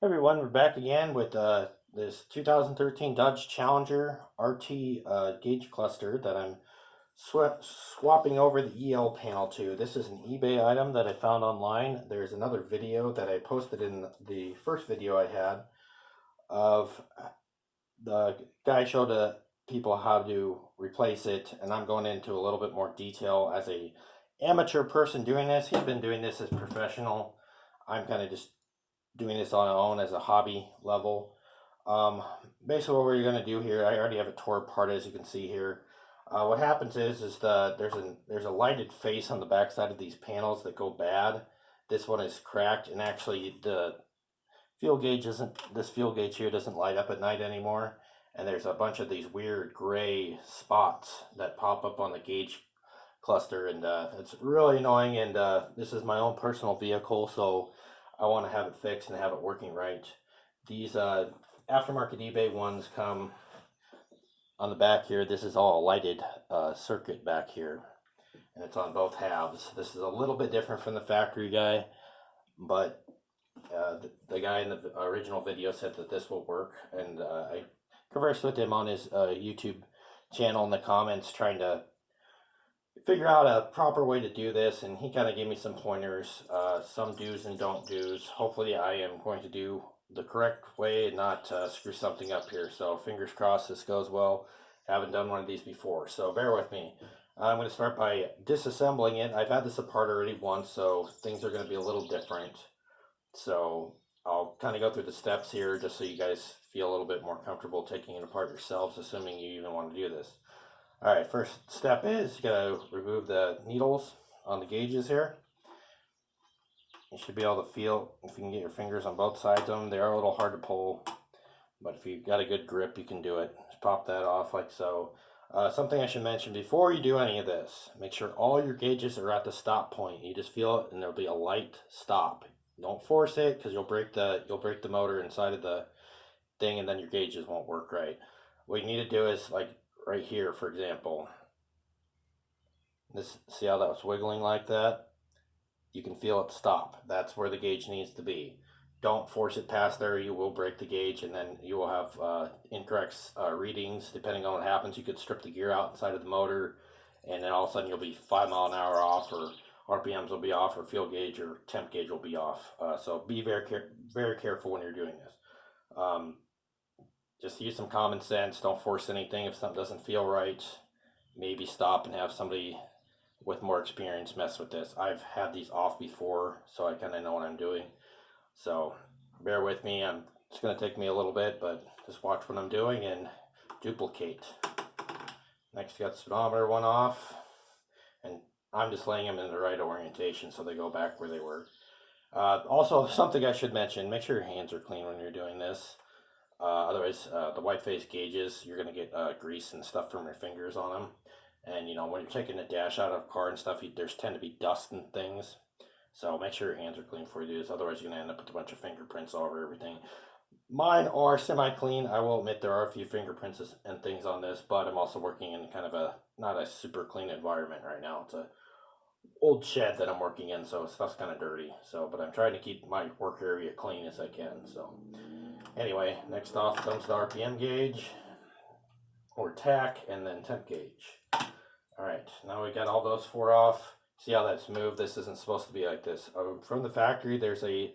Hey everyone, we're back again with this 2013 Dodge Challenger RT gauge cluster that I'm swapping over the EL panel to. This is an eBay item that I found online. There's another video that I posted in the first video I had of the guy showed people how to replace it, and I'm going into a little bit more detail as a amateur person doing this. He's been doing this as professional. I'm kind of just doing this on my own as a hobby level. Um, Basically, what we're going to do here, I already have it tore apart as you can see here. What happens is there's a lighted face on the back side of these panels that go bad. This one is cracked, and actually the fuel gauge isn't. This fuel gauge here doesn't light up at night anymore. And there's a bunch of these weird gray spots that pop up on the gauge cluster, and it's really annoying. And this is my own personal vehicle, so I want to have it fixed and have it working right. These aftermarket eBay ones come on the back here. This is all a lighted circuit back here, and it's on both halves. This is a little bit different from the factory guy, but the guy in the original video said that this will work, and I conversed with him on his YouTube channel in the comments trying to figure out a proper way to do this, and he kind of gave me some pointers, some do's and don't do's. Hopefully I am going to do the correct way and not screw something up here, so fingers crossed this goes well. I haven't done one of these before, so bear with me. I'm going to start by disassembling it. I've had this apart already once, so things are going to be a little different. So I'll kind of go through the steps here just so you guys feel a little bit more comfortable taking it apart yourselves, assuming you even want to do this. Alright, first step is you gotta remove the needles on the gauges here. You should be able to feel, if you can get your fingers on both sides of them, they are a little hard to pull, but if you've got a good grip, you can do it. Just pop that off like so. Something I should mention before you do any of this, make sure all your gauges are at the stop point. You just feel it and there'll be a light stop. Don't force it because you'll break the motor inside of the thing and then your gauges won't work right. What you need to do is, like right here, for example, this, see how that was wiggling like that? You can feel it stop. That's where the gauge needs to be. Don't force it past there. You will break the gauge, and then you will have incorrect readings. Depending on what happens, you could strip the gear out inside of the motor, and then all of a sudden you'll be 5 mile an hour off, or RPMs will be off, or fuel gauge or temp gauge will be off. So be very careful when you're doing this. Just use some common sense. Don't force anything. If something doesn't feel right, maybe stop and have somebody with more experience mess with this. I've had these off before, so I kind of know what I'm doing. So bear with me. It's going to take me a little bit, but just watch what I'm doing and duplicate. Next, got the speedometer one off, and I'm just laying them in the right orientation so they go back where they were. Also, something I should mention, make sure your hands are clean when you're doing this. Otherwise, the white face gauges, you're going to get grease and stuff from your fingers on them. And, you know, when you're taking the dash out of a car and stuff, there's tend to be dust and things. So make sure your hands are clean before you do this. Otherwise, you're going to end up with a bunch of fingerprints all over everything. Mine are semi-clean. I will admit there are a few fingerprints and things on this, but I'm also working in kind of not a super clean environment right now. It's a old shed that I'm working in, so stuff's kind of dirty. So, but I'm trying to keep my work area clean as I can. So, anyway, next off comes the RPM gauge, or tach, and then temp gauge. Alright, now we got all those four off. See how that's moved? This isn't supposed to be like this. From the factory, there's a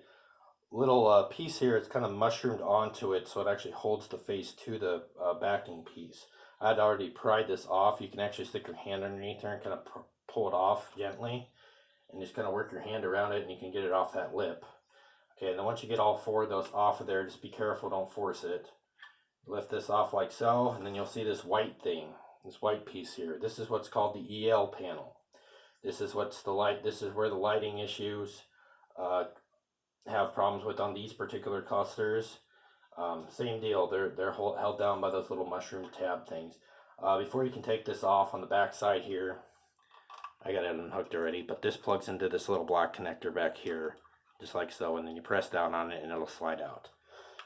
little piece here. It's kind of mushroomed onto it, so it actually holds the face to the backing piece. I'd already pried this off. You can actually stick your hand underneath there and kind of pull it off gently, and just kind of work your hand around it, and you can get it off that lip. Okay, and then once you get all four of those off of there, just be careful, don't force it. Lift this off like so, and then you'll see this white thing, this white piece here. This is what's called the EL panel. This is what's the light. This is where the lighting issues have problems with on these particular clusters. Same deal. They're held down by those little mushroom tab things. Before you can take this off on the back side here, I got it unhooked already, but this plugs into this little black connector back here, just like so, and then you press down on it and it'll slide out.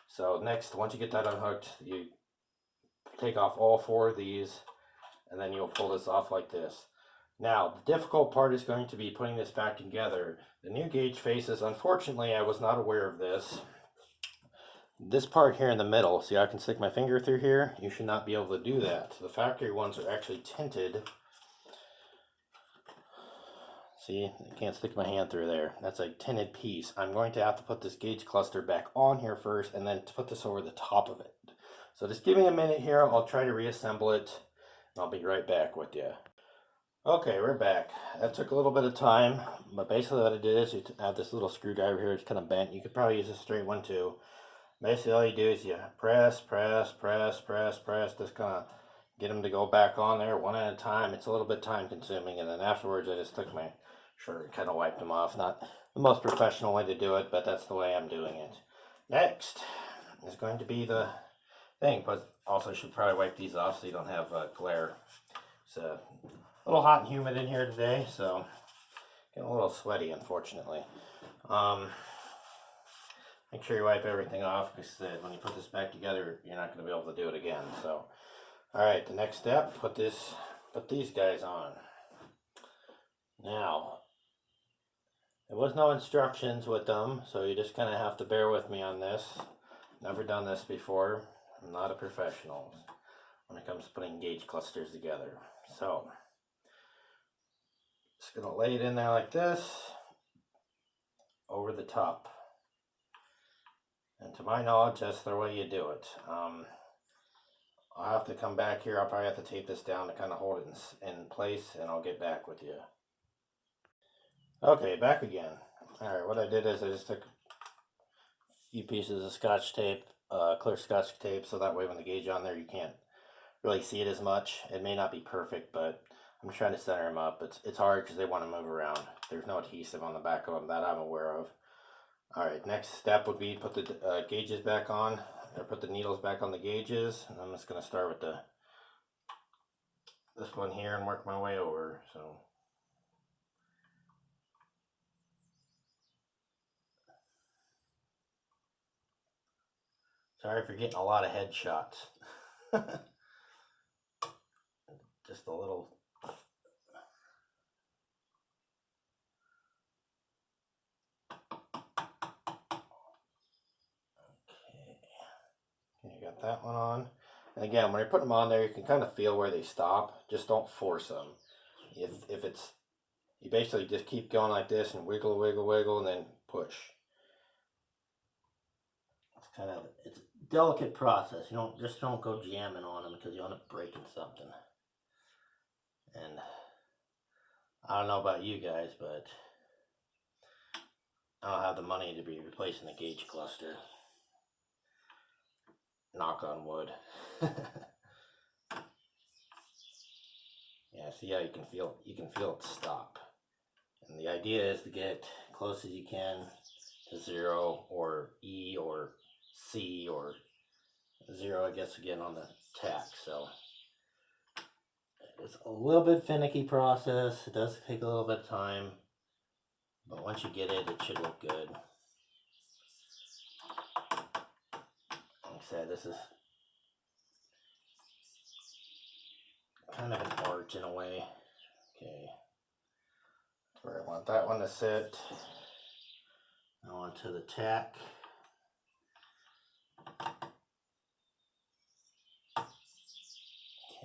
So next, once you get that unhooked, you take off all four of these, and then you'll pull this off like this. Now, the difficult part is going to be putting this back together. The new gauge faces, unfortunately, I was not aware of this. This part here in the middle, see, I can stick my finger through here. You should not be able to do that. The factory ones are actually tinted. See, I can't stick my hand through there. That's a tinted piece. I'm going to have to put this gauge cluster back on here first and then put this over the top of it. So just give me a minute here. I'll try to reassemble it. I'll be right back with you. Okay, we're back. That took a little bit of time, but basically what I did is you have this little screwdriver here. It's kind of bent. You could probably use a straight one too. Basically all you do is you press, just kind of get them to go back on there one at a time. It's a little bit time consuming, and then afterwards I just took my shirt and kind of wiped them off. Not the most professional way to do it, but that's the way I'm doing it. Next is going to be the thing, but also should probably wipe these off so you don't have glare. It's a little hot and humid in here today, so getting a little sweaty, unfortunately. Make sure you wipe everything off, because when you put this back together, you're not going to be able to do it again. So, all right, the next step, put these guys on. Now, there was no instructions with them, so you just kind of have to bear with me on this. Never done this before. I'm not a professional when it comes to putting gauge clusters together. So, just going to lay it in there like this, over the top. And to my knowledge, that's the way you do it. I'll have to come back here. I'll probably have to tape this down to kind of hold it in place, and I'll get back with you. Okay, back again. Alright, what I did is I just took a few pieces of scotch tape, clear scotch tape, so that way when the gauge on there you can't really see it as much. It may not be perfect, but I'm trying to center them up. It's hard because they want to move around. There's no adhesive on the back of them that I'm aware of. Alright, next step would be put the gauges back on, or put the needles back on the gauges, and I'm just going to start with this one here and work my way over. So, sorry for getting a lot of headshots. Just a little. Okay, you got that one on. And again, when you put them on there, you can kind of feel where they stop. Just don't force them. If it's, you basically just keep going like this and wiggle, wiggle, wiggle, and then push. It's a delicate process. You don't go jamming on them because you end up breaking something. And I don't know about you guys, but I don't have the money to be replacing the gauge cluster. Knock on wood. Yeah, see how you can feel it stop. And the idea is to get close as you can to 0 or E or C or 0, I guess, again on the tack. So it's a little bit finicky process. It does take a little bit of time, but once you get it, it should look good. Like I said, this is kind of an art in a way. Okay, that's where I want that one to sit. Now onto the tack.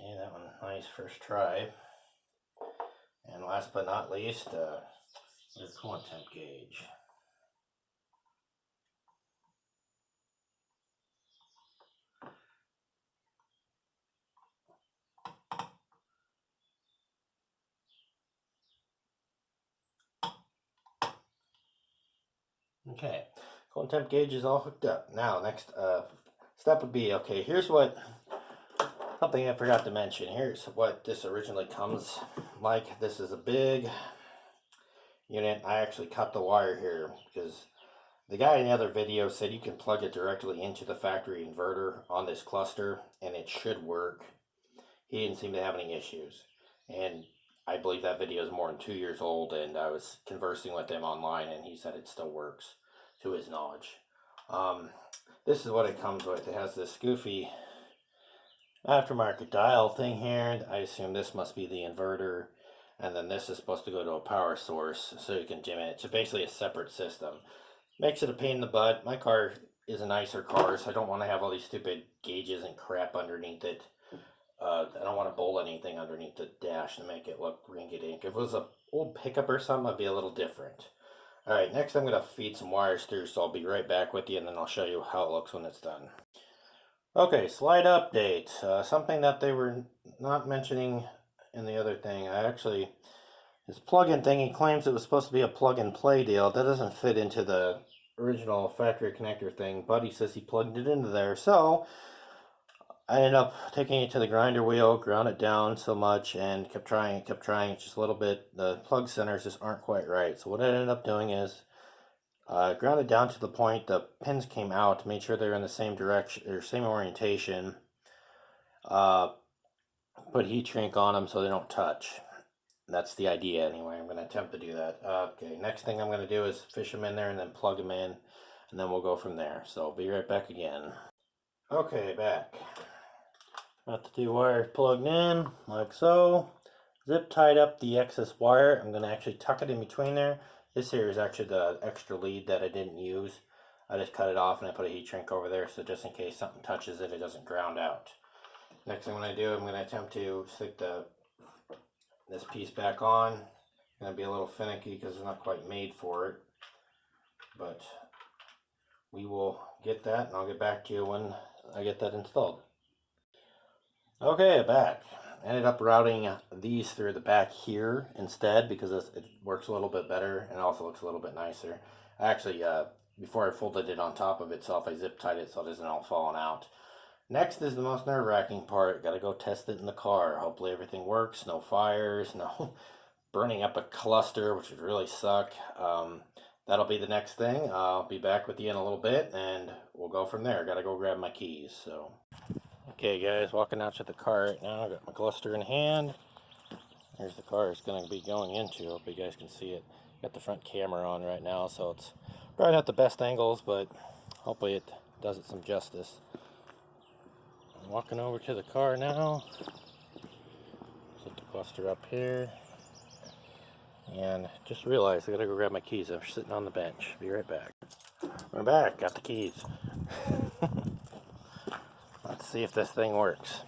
Okay, that one, nice first try. And last but not least, your coolant temp gauge. Okay, coolant temp gauge is all hooked up. Now, next step would be, okay, here's something I forgot to mention. Here's what this originally comes like. This is a big unit. I actually cut the wire here because the guy in the other video said you can plug it directly into the factory inverter on this cluster and it should work. He didn't seem to have any issues. And I believe that video is more than 2 years old, and I was conversing with him online and he said it still works to his knowledge. This is what it comes with. It has this goofy aftermarket dial thing here. I assume this must be the inverter, and then this is supposed to go to a power source so you can dim it. It's basically a separate system. Makes it a pain in the butt. My car is a nicer car, so I don't want to have all these stupid gauges and crap underneath it. I don't want to bolt anything underneath the dash to make it look rinky-dink. If it was an old pickup or something, it'd be a little different. Alright, next I'm going to feed some wires through, so I'll be right back with you, and then I'll show you how it looks when it's done. Okay, slight update. Something that they were not mentioning in the other thing. This plug-in thing, he claims it was supposed to be a plug-and-play deal. That doesn't fit into the original factory connector thing, but he says he plugged it into there, so I ended up taking it to the grinder wheel, ground it down so much, and kept trying, just a little bit. The plug centers just aren't quite right. So what I ended up doing is ground it down to the point the pins came out, made sure they're in the same direction, or same orientation. Put heat shrink on them so they don't touch. That's the idea anyway. I'm going to attempt to do that. Okay, next thing I'm going to do is fish them in there and then plug them in, and then we'll go from there. So I'll be right back again. Okay, back. Got the two wires plugged in, like so. Zip tied up the excess wire. I'm going to actually tuck it in between there. This here is actually the extra lead that I didn't use. I just cut it off and I put a heat shrink over there, so just in case something touches it, it doesn't ground out. Next thing I'm going to do, I'm going to attempt to stick this piece back on. It's going to be a little finicky because it's not quite made for it. But we will get that, and I'll get back to you when I get that installed. Okay, back. Ended up routing these through the back here instead because it works a little bit better and also looks a little bit nicer. Actually, before I folded it on top of itself, I zip tied it so it isn't all falling out. Next is the most nerve-wracking part. Got to go test it in the car. Hopefully everything works. No fires, no burning up a cluster, which would really suck. That'll be the next thing. I'll be back with you in a little bit, and we'll go from there. Got to go grab my keys. So, okay, guys, walking out to the car right now. I got my cluster in hand. Here's the car it's going to be going into. Hope you guys can see it. Got the front camera on right now, so it's probably not the best angles, but hopefully it does it some justice. I'm walking over to the car now. Set the cluster up here. And just realized I gotta go grab my keys. I'm sitting on the bench. Be right back. We're back. Got the keys. Let's see if this thing works.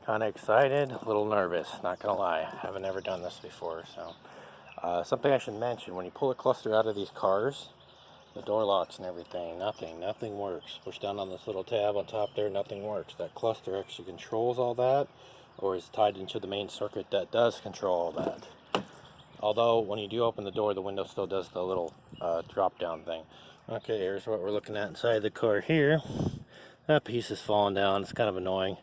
Kind of excited, a little nervous, not gonna lie. Haven't ever done this before, so. Something I should mention, when you pull a cluster out of these cars, the door locks and everything, nothing works. Push down on this little tab on top there, nothing works. That cluster actually controls all that, or is tied into the main circuit that does control all that. Although, when you do open the door, the window still does the little drop-down thing. Okay, here's what we're looking at inside the car here. That piece is falling down, it's kind of annoying.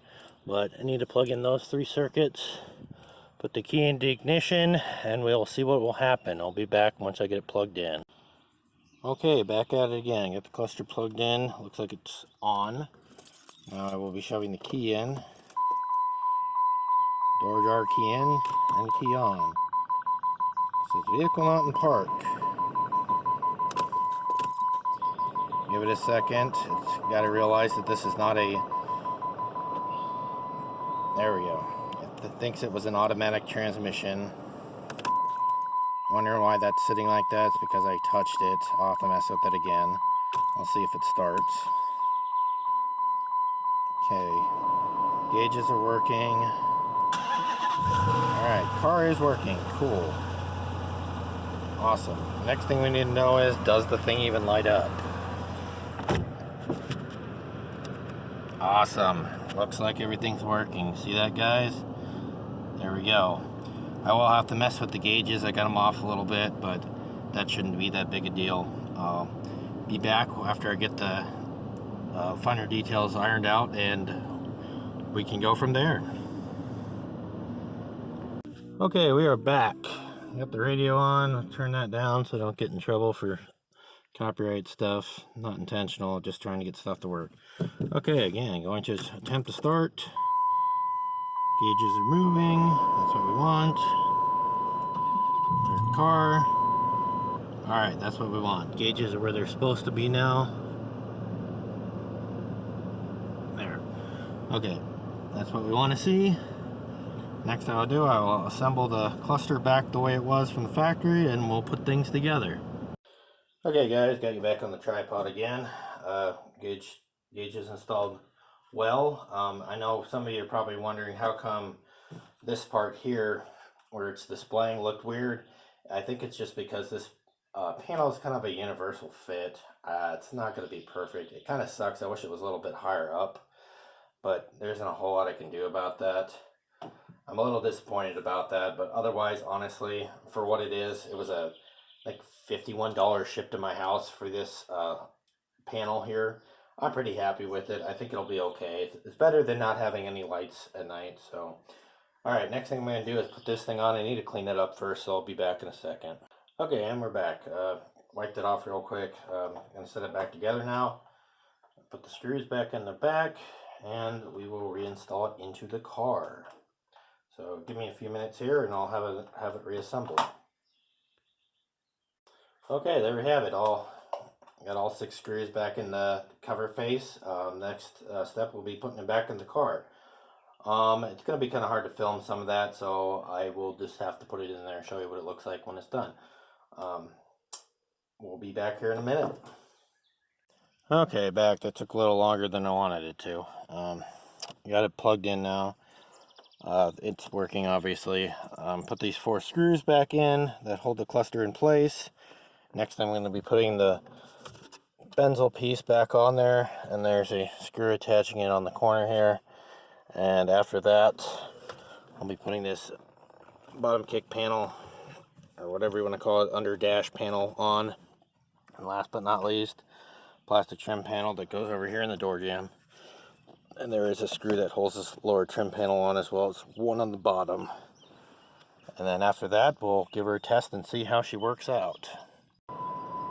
But I need to plug in those 3 circuits, put the key into ignition, and we'll see what will happen. I'll be back once I get it plugged in. Okay, back at it again. Get the cluster plugged in. Looks like it's on. Now I will be shoving the key in. Door jar key in and key on. It says vehicle not in park. Give it a second. It's got to realize that this is not a... There we go. It thinks it was an automatic transmission. Wondering why that's sitting like that. It's because I touched it. I'll have to mess with it again. I'll see if it starts. Okay. Gauges are working. Alright, car is working. Cool. Awesome. Next thing we need to know is, does the thing even light up? Awesome. Looks like everything's working. See that, guys? There we go. I will have to mess with the gauges. I got them off a little bit, but that shouldn't be that big a deal. I'll be back after I get the finer details ironed out, and we can go from there. Okay, we are back. Got the radio on. I'll turn that down so I don't get in trouble for copyright stuff. Not intentional, just trying to get stuff to work. Okay, again, going to attempt to start. Gauges are moving. That's what we want. There's the car. Alright, that's what we want. Gauges are where they're supposed to be now. There. Okay, that's what we want to see. Next thing I'll do, I will assemble the cluster back the way it was from the factory, and we'll put things together. Okay guys, got you back on the tripod again. Gauge is installed well. I know some of you are probably wondering how come this part here where it's displaying looked weird. I think it's just because this panel is kind of a universal fit. It's not going to be perfect. It kind of sucks. I wish it was a little bit higher up, but there isn't a whole lot I can do about that. I'm a little disappointed about that, but otherwise, honestly, for what it is, it was a like $51 shipped to my house for this panel here. I'm pretty happy with it. I think it'll be okay. It's better than not having any lights at night. So, all right, next thing I'm going to do is put this thing on. I need to clean it up first, so I'll be back in a second. Okay, and we're back. Wiped it off real quick. Going to set it back together now. Put the screws back in the back, and we will reinstall it into the car. So give me a few minutes here, and I'll have it reassembled. Okay, there we have it. Got all 6 screws back in the cover face. Next step will be putting it back in the car. It's going to be kind of hard to film some of that, so I will just have to put it in there and show you what it looks like when it's done. We'll be back here in a minute. Okay, back. That took a little longer than I wanted it to. Got it plugged in now. It's working, obviously. Put these 4 screws back in that hold the cluster in place. Next, I'm going to be putting the Benzel piece back on there, and there's a screw attaching it on the corner here. And after that, I'll be putting this bottom kick panel, or whatever you want to call it, under dash panel on. And last but not least, plastic trim panel that goes over here in the door jamb. And there is a screw that holds this lower trim panel on as well as one on the bottom. And then after that, we'll give her a test and see how she works out.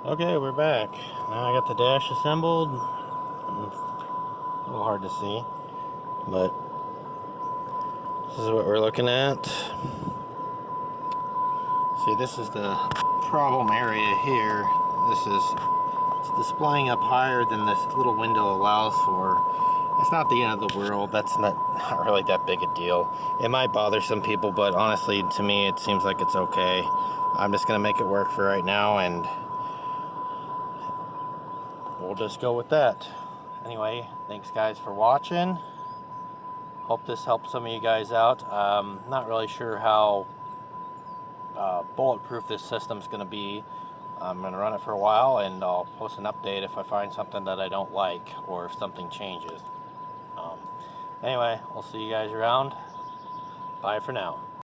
Okay, we're back. Now I got the dash assembled. It's a little hard to see, but this is what we're looking at. See, this is the problem area here. It's displaying up higher than this little window allows for. It's not the end of the world. That's not really that big a deal. It might bother some people, but honestly, to me, it seems like it's okay. I'm just gonna make it work for right now, and we'll just go with that. Anyway, thanks guys for watching. Hope this helped some of you guys out. Not really sure how bulletproof this system's going to be. I'm going to run it for a while, and I'll post an update if I find something that I don't like or if something changes. Anyway, I'll see you guys around. Bye for now.